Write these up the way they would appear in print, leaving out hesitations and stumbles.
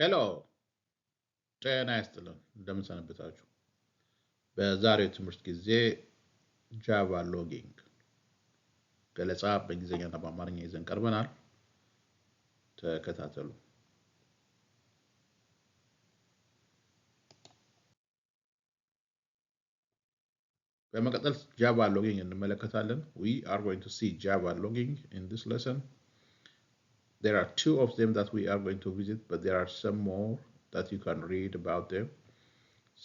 ሄሎ ጤና ይስጥልን እንደምን ሰነበታችሁ። በዛሬው ትምህርት ጊዜ ጃቫ ሎጊንግ ገለጻ በእንግሊዝኛና በአማርኛ ይዘን ቀርበናል። ተከታተሉ። በመቀጠል ጃቫ ሎጊንግ እንመለከታለን። We are going to see Java logging in this lesson. There are two of them that we are going to visit, but there are some more that you can read about them.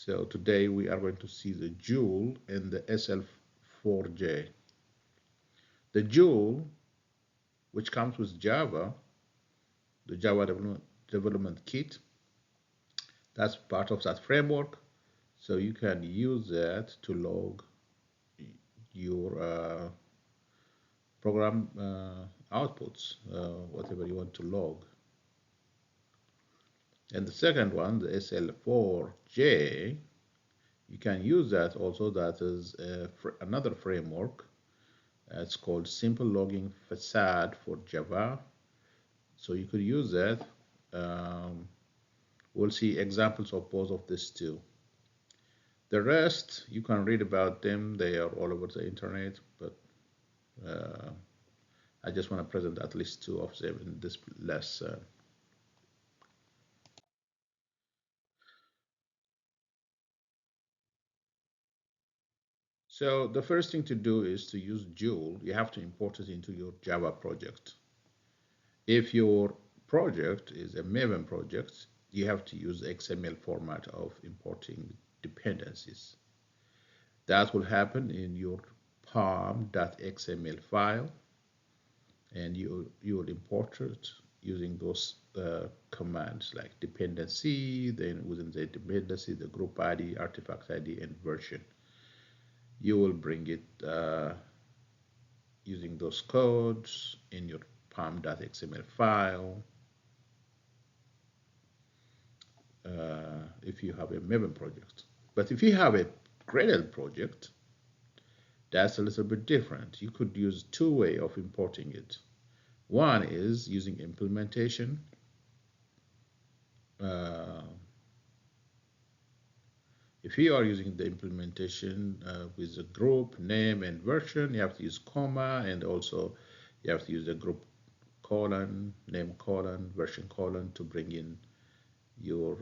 So today we are going to see the JUL and the SLF4j. The JUL, which comes with Java, the Java development kit, that's part of that framework. So you can use that to log your program outputs, whatever you want to log. And the second one, the SL4j, you can use that also. That is another framework. It's called Simple Logging Facade for Java. So you could use that. We'll see examples of both of these two. The rest, you can read about them. They are all over the internet, but I just want to present at least two of them in this lesson. So the first thing to do is to use JUL. You have to import it into your Java project. If your project is a Maven project, you have to use the XML format of importing dependencies. That will happen in your pom.xml file, and you will import it using those commands like dependency, then within the dependency, the group ID, artifact ID, and version. You will bring it using those codes in your pom.xml file. If you have a Maven project. But if you have a Gradle project, that's a little bit different. You could use two ways of importing it. One is using implementation. If you are using the implementation with the group name and version, you have to use comma, and also you have to use the group colon, name colon, version colon to bring in your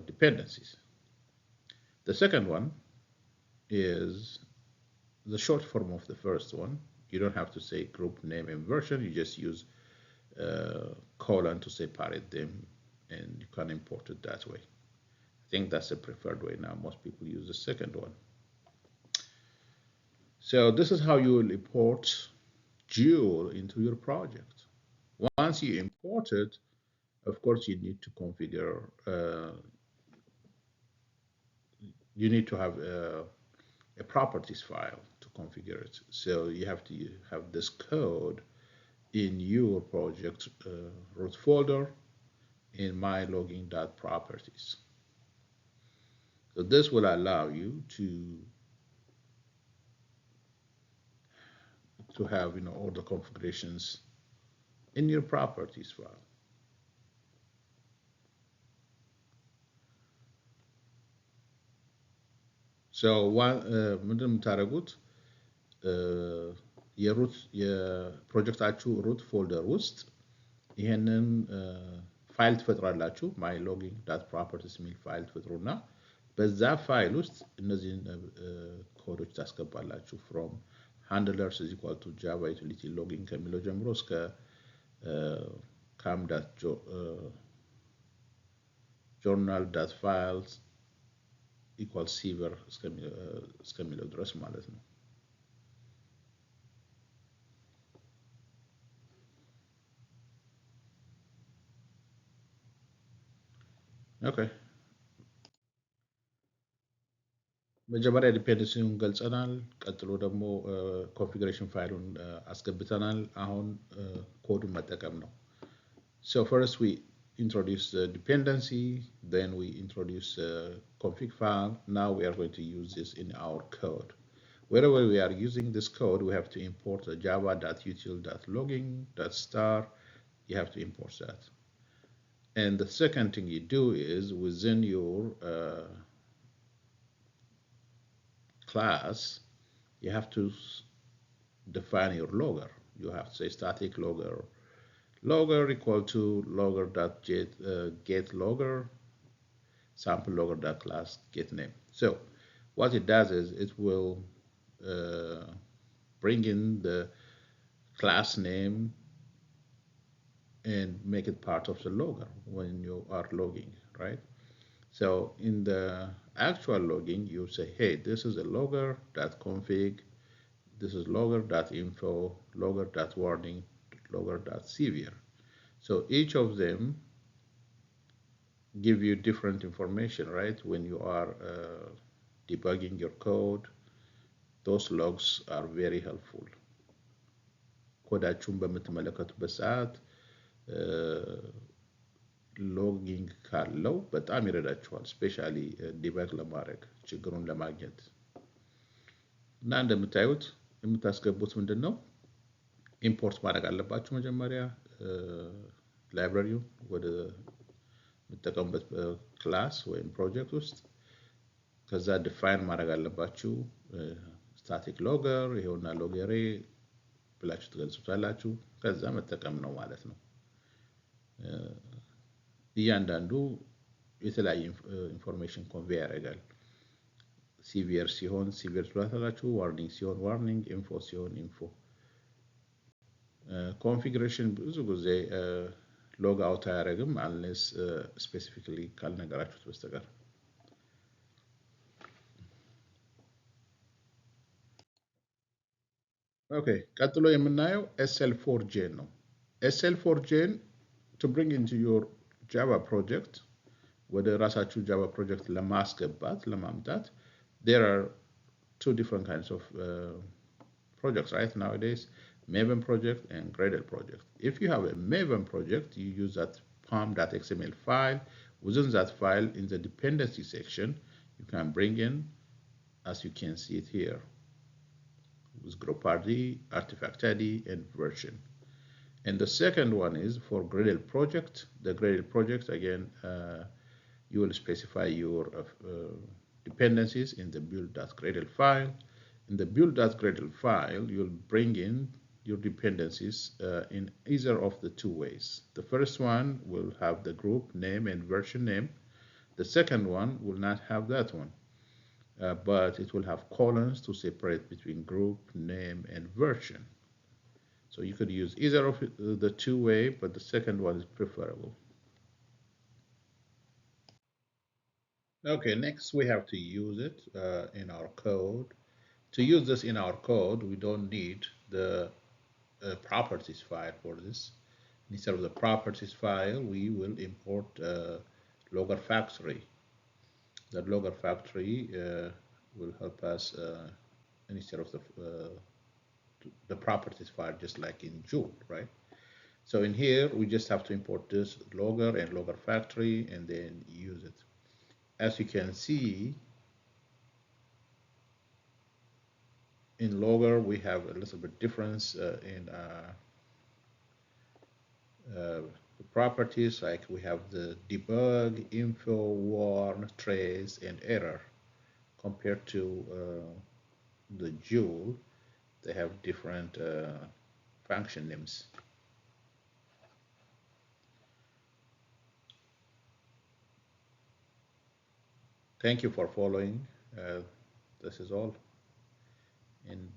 dependencies. The second one is the short form of the first one. You don't have to say group name and version. You just use colon to separate them, and you can import it that way. I think that's the preferred way now. Most people use the second one. So this is how you will import JUL into your project. Once you import it, of course, you need to configure, you need to have a properties file to configure it. So you have to have this code in your project root folder in mylogging.properties. So this will allow you to have all the configurations in your properties file. So ምንድን የምታደርጉት የፕሮጀክታችሁ ሩት ፎልደር ውስጥ ይሄንን ፋይል ትፈጥራላችሁ። mylogging.properties የሚል ፋይል ትፈጥሩና በዛ ፋይል ውስጥ እነዚህን ኮዶች ታስገባላችሁ። from handlers is equal to java utility logging ከሚለው ጀምሮ እስከ cam.journal.files equal ሲቨር እስከሚለው ድረስ ማለት ነው። ኦኬ መጀመሪያ ዲፔንደንሲውን ገልጸናል። ቀጥሎ ደግሞ ኮንፊግሬሽን ፋይሉን አስገብተናል። አሁን ኮዱን መጠቀም ነው። So first we introduce the dependency, then we introduce a config file. Now we are going to use this in our code. Wherever we are using this code, we have to import the java.util.logging.star. You have to import that. And the second thing you do is within your class, you have to define your logger. You have to say static logger equal to logger.get logger sample logger.class get name. So what it does is it will bring in the class name and make it part of the logger when you are logging, right? So in the actual logging, you say, hey, this is a logger.config, this is logger.info, logger.warning, logger.severe. So each of them give you different information, right? When you are debugging your code, those logs are very helpful. ኮዳችሁን በምትመለከቱበት ሰዓት ሎጊንግ ካለው በጣም ይረዳችኋል፣ ስፔሻሊ ዲበግ ለማድረግ ችግሩን ለማግኘት። እና እንደምታዩት የምታስገቡት ምንድን ነው? ኢምፖርት ማድረግ አለባችሁ መጀመሪያ ላይብራሪው ወደ የምትጠቀሙበት ክላስ ወይም ፕሮጀክት ውስጥ። ከዛ ዲፋይን ማድረግ አለባችሁ ስታቲክ ሎገር ይሄውና ሎገሬ ብላችሁ ትገልጹታላችሁ። ከዛ መጠቀም ነው ማለት ነው። እያንዳንዱ የተለያየ ኢንፎርሜሽን ኮንቬይ ያደርጋል። ሲቪር ሲሆን ሲቪር ትላላችሁ፣ ዋርኒንግ ሲሆን ዋርኒንግ፣ ኢንፎ ሲሆን ኢንፎ። ኮንፊግሬሽን ብዙ ጊዜ ሎግ አውት አያደርግም አንሌስ ስፔሲፊካሊ ካልነገራችሁት በስተቀር። ኦኬ፣ ቀጥሎ የምናየው SL4j ነው። SL4j to bring into your Java project ወደ ራሳችሁ ጃቫ ፕሮጀክት ለማስገባት ለማምጣት there are two different kinds of projects right nowadays, Maven project and Gradle project. If you have a Maven project, you use that pom.xml file. Within that file, in the dependency section, you can bring in, as you can see it here, with group ID, artifact ID, and version. And the second one is for Gradle project. The Gradle project, again, you will specify your dependencies in the build.gradle file. In the build.gradle file, you'll bring in your dependencies in either of the two ways. The first one will have the group name and version name. The second one will not have that one, but it will have colons to separate between group, name, and version. So you could use either of the two way, but the second one is preferable. Okay, next we have to use it in our code. To use this in our code, we don't need the properties file for this. Instead of the properties file, we will import LoggerFactory. That LoggerFactory will help us instead of the properties file, just like in JUL, right? So in here, we just have to import this logger and LoggerFactory and then use it. As you can see, in logger, we have a little bit difference in the properties, like we have the debug, info, warn, trace, and error. Compared to the JUL, they have different function names. Thank you for following. This is all. And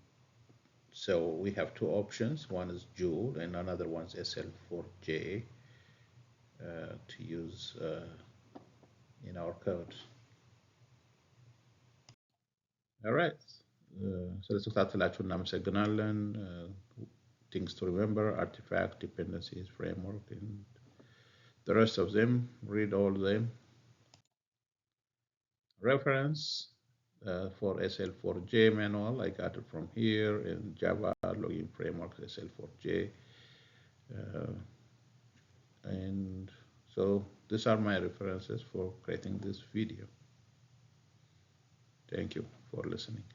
so we have two options. One is JUL and another one is SL4j to use in our code. All right. ስለተከታተላችሁ እናመሰግናለን። Things to remember: artifact, dependencies, framework, and the rest of them. Read all of them. Reference for SL4j manual, I got it from here in Java login framework SL4j. And so these are my references for creating this video. Thank you for listening.